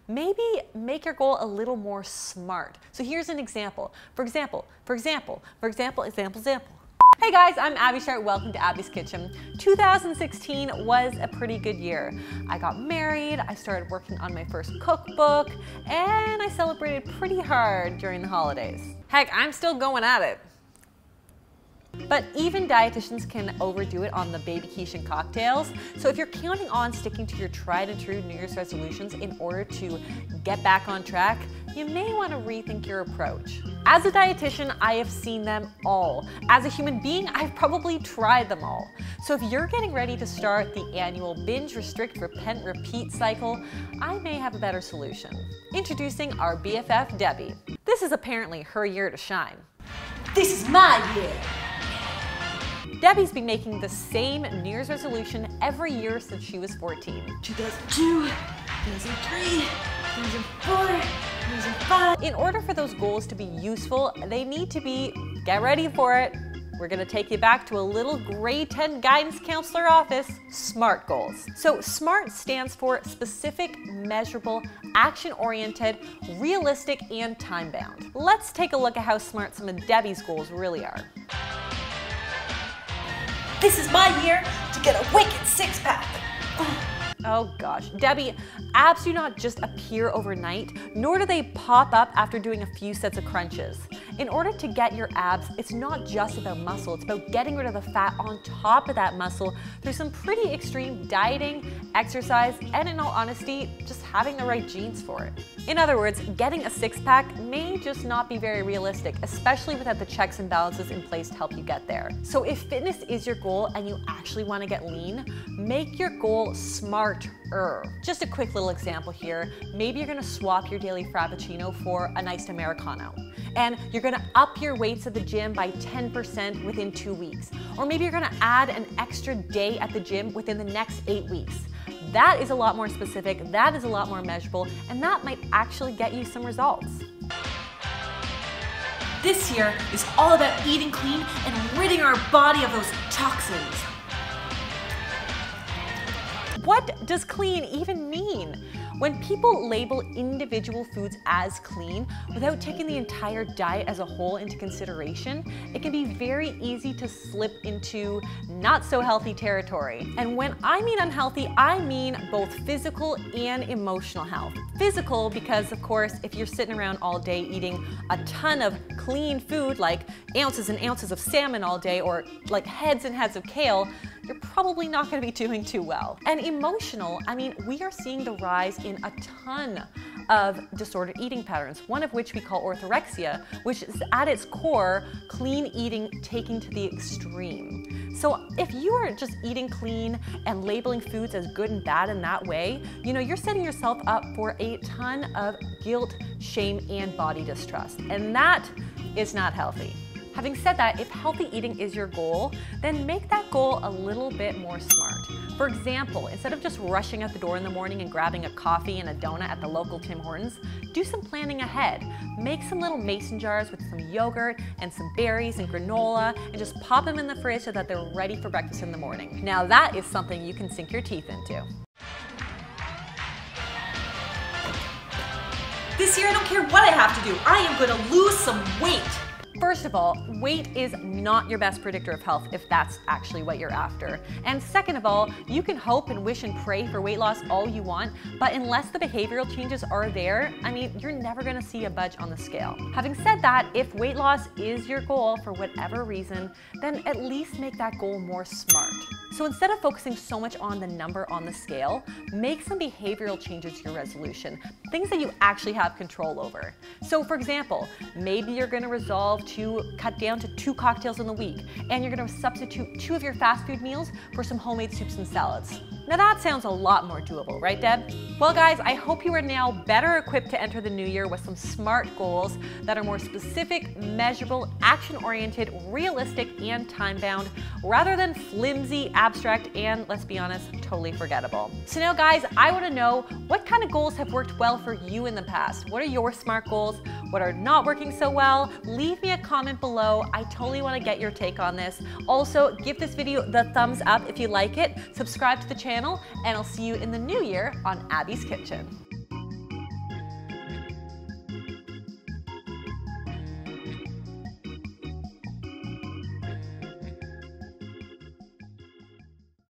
Maybe make your goal a little more smart. So here's an example. For example. Hey guys, I'm Abby. Welcome to Abby's Kitchen. 2016 was a pretty good year. I got married, I started working on my first cookbook, and I celebrated pretty hard during the holidays. Heck, I'm still going at it. But even dietitians can overdo it on the baby quiche and cocktails. So if you're counting on sticking to your tried and true New Year's resolutions in order to get back on track, you may want to rethink your approach. As a dietitian, I have seen them all. As a human being, I've probably tried them all. So if you're getting ready to start the annual binge, restrict, repent, repeat cycle, I may have a better solution. Introducing our BFF, Debbie. This is apparently her year to shine. This is my year. Debbie's been making the same New Year's resolution every year since she was 14. 2002, 2003, 2004, 2005. In order for those goals to be useful, they need to be, get ready for it, we're gonna take you back to a little grade 10 guidance counselor office, SMART goals. So SMART stands for specific, measurable, action-oriented, realistic, and time-bound. Let's take a look at how smart some of Debbie's goals really are. This is my year to get a wicked six-pack. Oh gosh, Debbie, abs do not just appear overnight, nor do they pop up after doing a few sets of crunches. In order to get your abs, it's not just about muscle, it's about getting rid of the fat on top of that muscle through some pretty extreme dieting, exercise, and in all honesty, just having the right genes for it. In other words, getting a six-pack may just not be very realistic, especially without the checks and balances in place to help you get there. So if fitness is your goal and you actually want to get lean, make your goal smarter. Just a quick little example here. Maybe you're gonna swap your daily Frappuccino for a nice Americano. And you're gonna up your weights at the gym by 10% within 2 weeks. Or maybe you're gonna add an extra day at the gym within the next 8 weeks. That is a lot more specific, that is a lot more measurable, and that might actually get you some results. This year is all about eating clean and ridding our body of those toxins. What does clean even mean? When people label individual foods as clean without taking the entire diet as a whole into consideration, it can be very easy to slip into not so healthy territory. And when I mean unhealthy, I mean both physical and emotional health. Physical because, of course, if you're sitting around all day eating a ton of clean food like ounces and ounces of salmon all day or like heads and heads of kale, you're probably not going to be doing too well. And emotional, I mean, we are seeing the rise in a ton of disordered eating patterns, one of which we call orthorexia, which is at its core clean eating taken to the extreme. So if you are just eating clean and labeling foods as good and bad in that way, you're setting yourself up for a ton of guilt, shame, and body distrust. And that is not healthy. Having said that, if healthy eating is your goal, then make that goal a little bit more smart. For example, instead of just rushing out the door in the morning and grabbing a coffee and a donut at the local Tim Hortons, do some planning ahead. Make some little mason jars with some yogurt and some berries and granola and just pop them in the fridge so that they're ready for breakfast in the morning. Now that is something you can sink your teeth into. This year I don't care what I have to do. I am going to lose some weight. First of all, weight is not your best predictor of health if that's actually what you're after. And second of all, you can hope and wish and pray for weight loss all you want, but unless the behavioral changes are there, I mean, you're never gonna see a budge on the scale. Having said that, if weight loss is your goal for whatever reason, then at least make that goal more smart. So instead of focusing so much on the number on the scale, make some behavioral changes to your resolution, things that you actually have control over. So for example, maybe you're gonna resolve to cut down to 2 cocktails in the week, and you're gonna substitute 2 of your fast food meals for some homemade soups and salads. Now that sounds a lot more doable, right Deb? Well guys, I hope you are now better equipped to enter the new year with some SMART goals that are more specific, measurable, action-oriented, realistic, and time-bound, rather than flimsy, abstract, and let's be honest, totally forgettable. So now guys, I wanna know what kind of goals have worked well for you in the past? What are your SMART goals? What are not working so well? Leave me a comment below. I totally wanna get your take on this. Also, give this video the thumbs up if you like it, subscribe to the channel, and I'll see you in the new year on Abby's Kitchen.